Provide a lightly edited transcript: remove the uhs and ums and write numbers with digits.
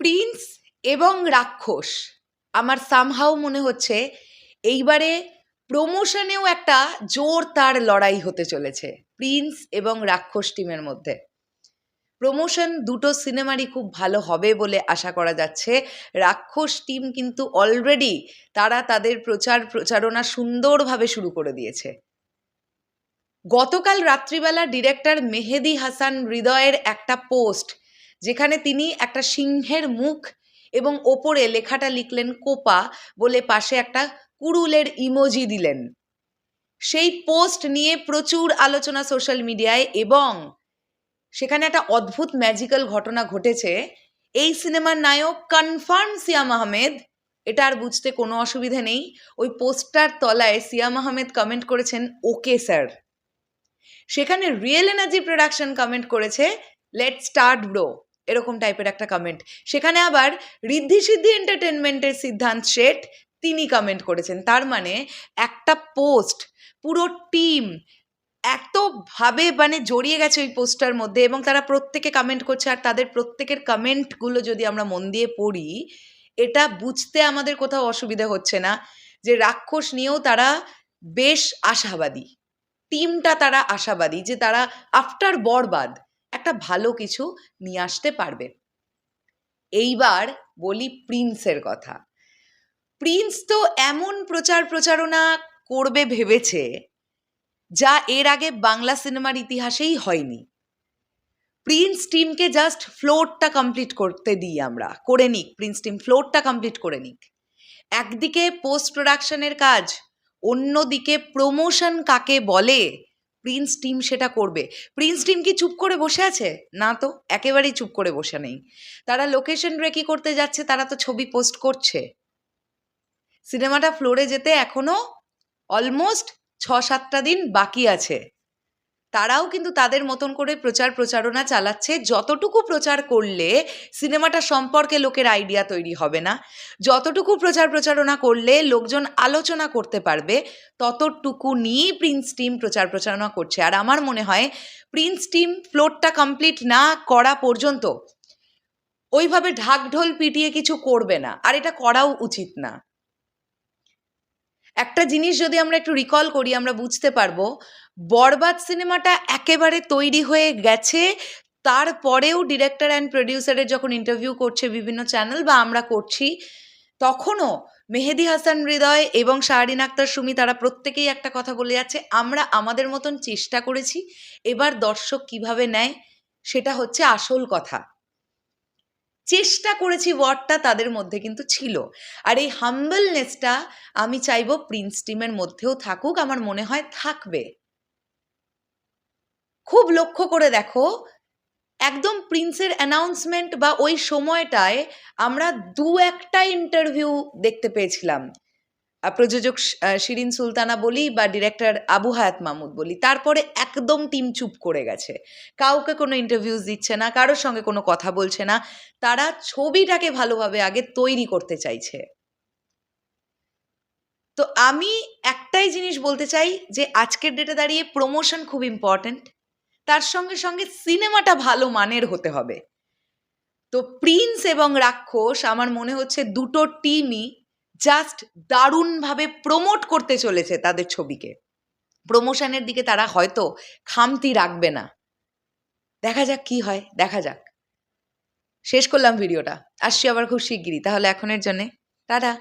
Prince এবং রাক্ষস আমার সামহাও মনে হচ্ছে এইবারে প্রমোশনেও একটা জোর তার লড়াই হতে চলেছে প্রিন্স এবং রাক্ষস টিমের মধ্যে। প্রমোশন দুটো সিনেমারই খুব ভালো হবে বলে আশা করা যাচ্ছে। রাক্ষস টিম কিন্তু অলরেডি তারা তাদের প্রচারণা সুন্দরভাবে শুরু করে দিয়েছে। গতকাল রাত্রিবেলা ডিরেক্টর মেহেদি হাসান হৃদয়ের একটা পোস্ট, যেখানে তিনি একটা সিংহের মুখ এবং ওপরে লেখাটা লিখলেন কোপা বলে, পাশে একটা কুড়ুলের ইমোজি দিলেন। সেই পোস্ট নিয়ে প্রচুর আলোচনা সোশ্যাল মিডিয়ায় এবং সেখানে একটা অদ্ভুত ম্যাজিক্যাল ঘটনা ঘটেছে। এই সিনেমার নায়ক কনফার্ম সিয়াম আহমেদ, এটা আর বুঝতে কোনো অসুবিধা নেই। ওই পোস্টার তলায় সিয়াম আহমেদ কমেন্ট করেছেন ওকে স্যার। সেখানে রিয়েল এনার্জি প্রোডাকশন কমেন্ট করেছে লেট স্টার্ট ব্রো, এরকম টাইপের একটা কমেন্ট। সেখানে আবার ঋদ্ধি সিদ্ধি এন্টারটেনমেন্টের সিদ্ধান্ত শেঠ তিনি কমেন্ট করেছেন। তার মানে একটা পোস্ট পুরো টিম এতভাবে জড়িয়ে গেছে ওই পোস্টার মধ্যে এবং তারা প্রত্যেকে কমেন্ট করছে। আর তাদের প্রত্যেকের কমেন্টগুলো যদি আমরা মন দিয়ে পড়ি, এটা বুঝতে আমাদের কোথাও অসুবিধা হচ্ছে না যে রাক্ষস নিয়েও তারা বেশ আশাবাদী। টিমটা তারা আশাবাদী যে তারা আফটার বরবাদ একটা ভালো কিছু নিয়ে আসতে পারবে। এইবার বলি প্রিন্সের কথা। প্রিন্স তো এমন প্রচারণা করবে ভেবেছে যা এর আগে বাংলা সিনেমার ইতিহাসেই হয়নি। প্রিন্স টিমকে জাস্ট ফ্লোরটা কমপ্লিট করতে দিই আমরা, করে নিক প্রিন্স টিম ফ্লোরটা কমপ্লিট করে নিক। একদিকে পোস্ট প্রোডাকশনের কাজ, অন্যদিকে প্রমোশন কাকে বলে প্রিন্স টিম সেটা করবে। প্রিন্স টিম কি চুপ করে বসে আছে? না তো, একেবারেই চুপ করে বসে নেই। তারা লোকেশন রেকি করতে যাচ্ছে, তারা তো ছবি পোস্ট করছে। সিনেমাটা ফ্লোরে যেতে এখনো অলমোস্ট 6-7টা দিন বাকি আছে। তারাও কিন্তু তাদের মতন করে প্রচারণা চালাচ্ছে। যতটুকু প্রচার করলে সিনেমাটা সম্পর্কে লোকের আইডিয়া তৈরি হবে না, যতটুকু প্রচারণা করলে লোকজন আলোচনা করতে পারবে, ততটুকু নিয়েই প্রিন্স টিম প্রচারণা করছে। আর আমার মনে হয় প্রিন্স টিম ফ্লোরটা কমপ্লিট না করা পর্যন্ত ওইভাবে ঢাকঢোল পিটিয়ে কিছু করবে না, আর এটা করাও উচিত না। একটা জিনিস যদি আমরা একটু রিকল করি, আমরা বুঝতে পারবো বরবাদ সিনেমাটা একেবারে তৈরি হয়ে গেছে। তারপরেও ডিরেক্টর অ্যান্ড প্রডিউসারের যখন ইন্টারভিউ করছে বিভিন্ন চ্যানেল বা আমরা করছি, তখনও মেহেদি হাসান হৃদয় এবং শাহরিন আক্তার সুমি তারা প্রত্যেকেই একটা কথা বলে যাচ্ছে, আমরা আমাদের মতন চেষ্টা করেছি, এবার দর্শক কিভাবে নেয় সেটা হচ্ছে আসল কথা। চেষ্টা করেছি ওয়ার্ডটা তাদের মধ্যে কিন্তু ছিল। আর এই হাম্বলনেসটা আমি চাইবো প্রিন্স টিমের মধ্যেও থাকুক, আমার মনে হয় থাকবে। খুব লক্ষ্য করে দেখো, একদম প্রিন্সের অ্যানাউন্সমেন্ট বা ওই সময়টায় আমরা 2-একটা ইন্টারভিউ দেখতে পেয়েছিলাম, প্রযোজক শিরিন সুলতানা বলি বা ডিরেক্টর আবু হায়াত মাহমুদ বলি। তারপরে একদম টিম চুপ করে গেছে, কাউকে কোনো ইন্টারভিউজ দিচ্ছে না, কারোর সঙ্গে কোনো কথা বলছে না। তারা ছবিটাকে ভালোভাবে আগে তৈরি করতে চাইছে। তো আমি একটাই জিনিস বলতে চাই যে আজকের ডেটে দাঁড়িয়ে প্রমোশন খুব ইম্পর্ট্যান্ট, তার সঙ্গে সঙ্গে সিনেমাটা ভালো মানের হতে হবে। তো প্রিন্স এবং রাক্ষস আমার মনে হচ্ছে দুটো টিমই জাস্ট দারুণভাবে প্রমোট করতে চলেছে তাদের ছবিকে। প্রমোশনের দিকে তারা হয়তো খামতি রাখবে না। দেখা যাক কি হয়, দেখা যাক। শেষ করলাম ভিডিওটা, আসছি আবার খুব শিগগিরই। তাহলে এখনের জন্যে টাটা।